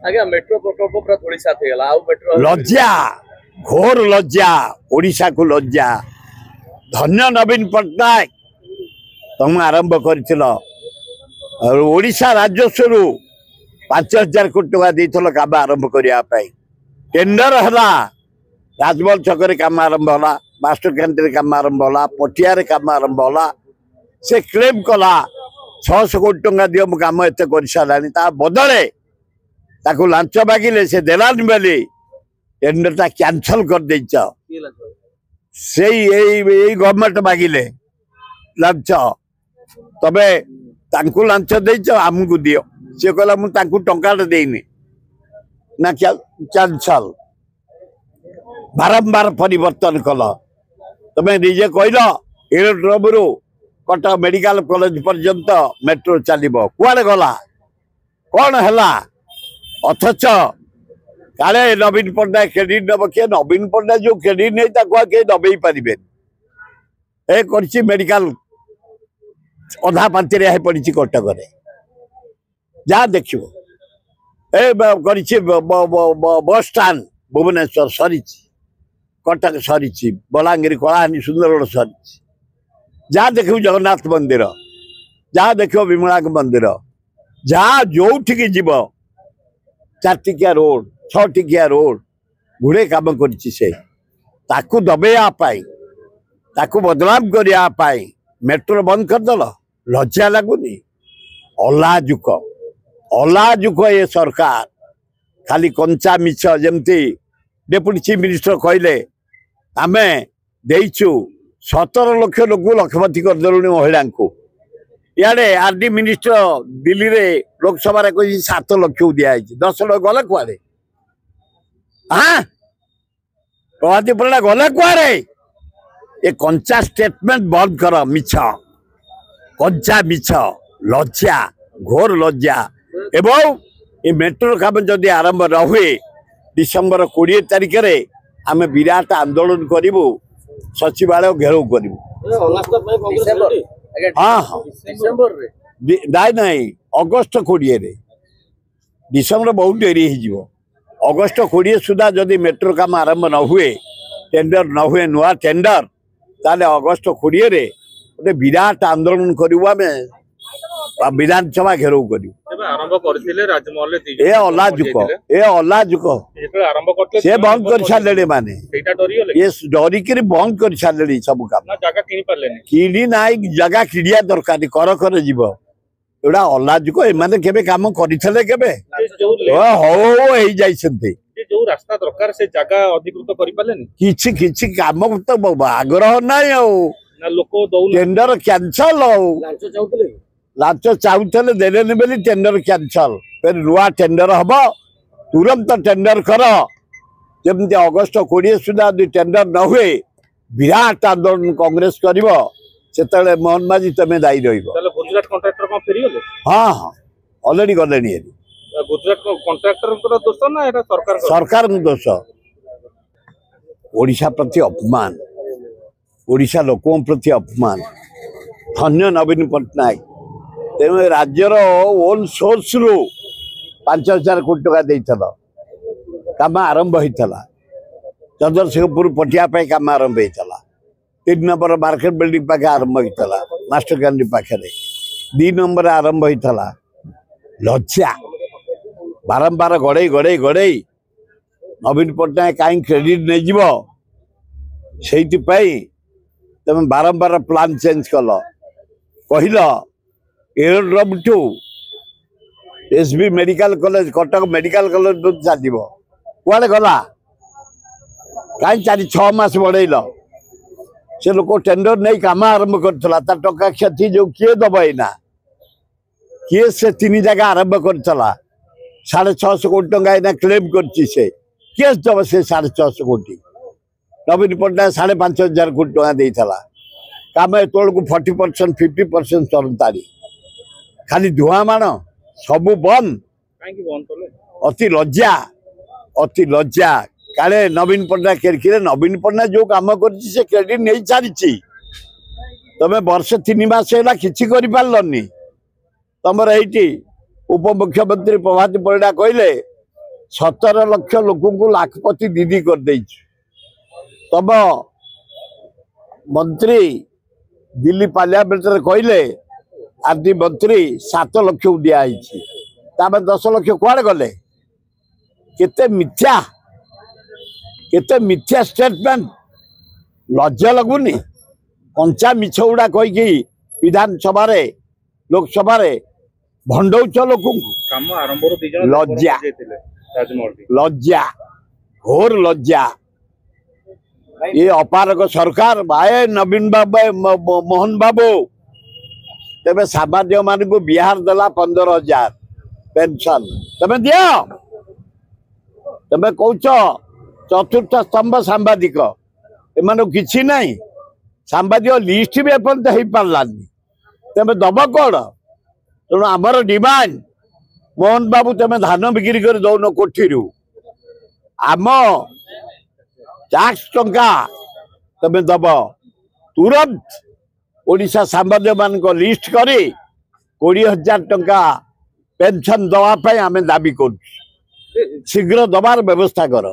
आगे मेट्रो प्रकल्प पूरा थोड़ी साथ हेला आ मेट्रो लज्जा घोर लज्जा ओडिशा को लज्जा धन्य नवीन पट्टनायक तुम आरंभ कर ओडिशा राजस्व 5,000 कोटी टका देथल काम आरंभ करने टेंडर है राजमहल छक काम आरंभ होला मास्टर कैंटीन काम आरंभ होला पटिया काम आरंभ होला से क्लेम कला 600 कोटी टका दियो मु काम एत कर सारानी ता बदले ताकू लांच मागिले से देलानी बेली टेंडर ता कैंसल कर देछ से गवर्नमेंट मागिले लांच तबे तांकू लांच देछ हमकु दियो से कहला मु तांकू टंका देनी ना कैंसल बारंबार परिवर्तन कल तमें निजे कहल एरोड्रोम कटक मेडिकल कॉलेज पर्यंत मेट्रो चलो कुआड़े गला कौन है अथच काले नवीन पट्टनायक क्रेडिट नब किए नवीन पट्टनायक जो क्रेडिट नहीं कहीं दबे पारे ए मेडिकल अधा पांचरिया पड़ी कटक जहाँ देख बस स्टाण भुवनेश्वर सरी कटक सरी बलांगीर कलाहानी सुंदरगढ़ सरी जहाँ देख जगन्नाथ मंदिर जहाँ देख विमला मंदिर जहाँ जो जीव 4 टिकिया रोड 6 टिकिया रोड गुड़े कम कर दबेया बदनाम करने मेट्रो बंद करदेल लज्जा लगुनि अलाजुक ये सरकार खाली कंचा मिछ जमती डेप्यूटी चीफ मिनिस्टर कहले आमे देइछु 17 लाख लोक लक्षपति करदेलु महिला को इे आरडी मिनिस्टर दिल्ली रे लोकसभा कही 7 लाख दिखाई 10 लाख गले कुआड़े हाँ प्रभाती परिड़ा गले कुआड़े ये कंचा स्टेटमेंट बंद कर मिछ कंचा मिछ लज्जा घोर लज्जा एवं ये मेट्रो काम जदि आरंभ न हुए डिसेम्बर 20 तारिख में आम विराट आंदोलन करूँ सचिवालय घेराव करूँ हाँ हाँ नहीं अगस्ट 20 डिसेम्बर बहुत डेरी हो अगस्ट 20 सुधा जदि मेट्रो काम आरंभ न हुए टेंडर न हुए नुआ टेंडर ताले अगस्ट 20 गोटे विराट आंदोलन करूँ आम विधानसभा घेराव करूँ से बंद कर सारे माने ये डरिक बंद कर सारे सब काम किणी ना जगह किणिया दरकार कर कर जीव एटा अलाजुक एमाने केबे काम करथिले केबे हो रास्ता दरकार से जगह अधिकृत करि पालेनी किछि काम तो आग्रह नाय टेंडर कैंसल लाच चाहूले देने बेली टेंडर कैंसल फिर नुआ टेंडर हम तुरंत टेंडर कर जमती अगस्ट 20 सुधा टेंडर न हुए विराट आंदोलन कांग्रेस कर मोहन माझी तुम्हें दायी गुजरात कॉन्ट्रैक्टर कौन फेरी गले हाँ हाँ ऑलरेडी गले गुजरात कॉन्ट्रैक्टर दोष ना सरकार दोष ओडिशा प्रति अपमान ओडिशा लोकों प्रति अपमान धन्य नवीन पट्टनायक तेणु राज्यर ओन सोर्स रु 5,000 कोटी टका देइथल काम आरंभ होता चंद्रशेखरपुर पटिया काम आरंभ होता 3 नंबर मार्केट बिल्डिंग पाखे आरंभ होता मास्टर कैंटीन पाखे 2 नंबर आरंभ होता लज्जा बारंबार गड़े गड़े गड़े नवीन पट्टनायक कहीं क्रेडिट नहीं जीव से तुम बारंबार प्लान चेंज कल कहल aerodrome to SB medical college Cuttack medical college चलो कुआड़े गला कहीं 4-6 मास बढ़ेल से लोक टेंडर नहीं काम आरंभ करता टका क्षति जो किए दब ना किए से 3 जगह आरंभ करता 650 कोटी टका एना क्लेम करे किए दब से 650 कोटी नवीन पट्टनायक 5,500 कोटी टका देता काम एतक 40% 50% चलतारी खाली धुआं मान सब बंद अति लज्जा काले नवीन पट्टनायक नवीन पट्टनायक जो काम कर क्रेडिट नहीं सारी तमे वर्ष 3 मास है किसी कर पार्लनि तुम ये उपमुख्यमंत्री प्रभाती परिड़ा कहले 17 लाख लोक को लाखपति दीदी कर तम मंत्री दिल्ली पार्लियामेंट कहले आदि मंत्री 7 लाख दिखाई 10 लाख कुआड़े गले केते मिथ्या स्टेटमेंट लज्जा लगुनि कंचा मिछ गुड़ा कहीकि विधानसभा लोकसभा भंडौच लोक लज्जा लज्जा घोर लज्जा ये अपारक सरकार भाई नवीन बाबू मोहन बाबू तेरे सामान्य मान को बिहार देला 15,000 पेंशन तमें दियो तमें कौच चतुर्थ स्तंभ सांबादिक एमान किसी नहीं सांबादिक लिस्ट भी एपर्यंत हो पार्लानी तमें दब कौन तेणु आमर डिमांड मोहन बाबू तमें धान बिक्री कर दौन कोठी आम टैक्स टंका तमें दब तुरंत ओडिशा सांबादिक मान लिस्ट करी 20,000 टंका पेंशन दवाई आम दाबी कर शीघ्र दबार व्यवस्था कर।